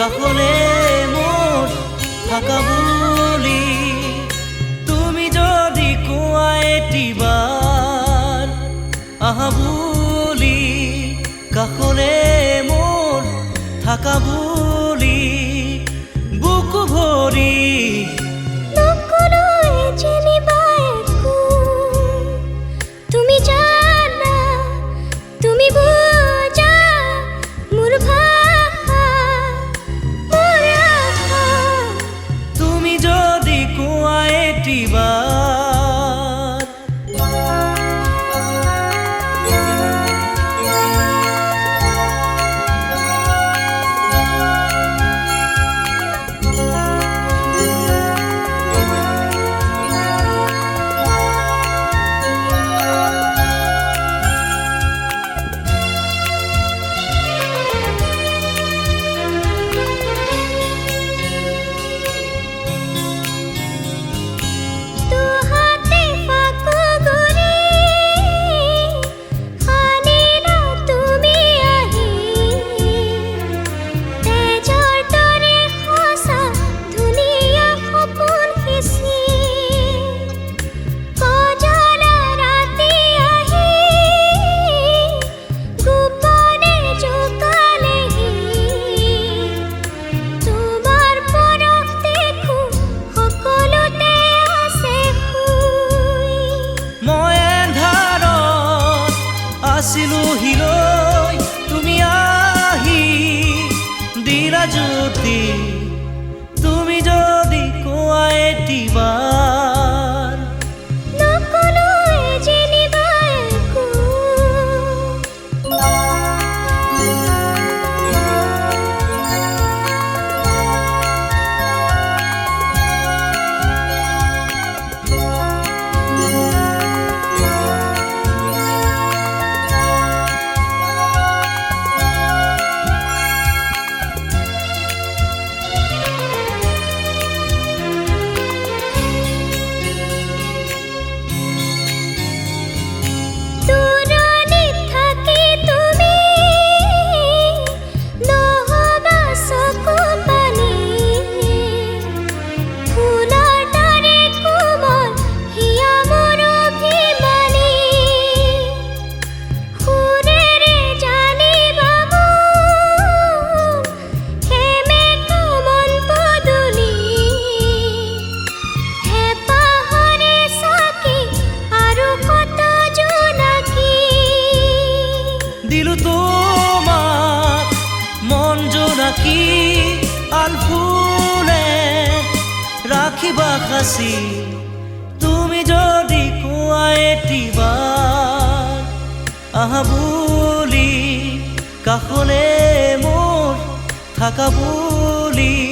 কাষলে মোৰ থাকা বুলি তুমি যদি কোৱা এটিবাৰ আহা বুলি কাষলে মোৰ থাকা বুলি বুকু ভৰি হিলৈ তুমি আহি দিলা জ্যোতি তুমি যদি কোৱা এটিবাৰ নকলৈ যেনিবা একো দিলো তোমাক মন জোনাকি আলফুলে ৰাখিবা সাঁচি তুমি যদি কোৱা এটিবাৰ আহা বুলি কাষলে মোৰ থাকা বুলি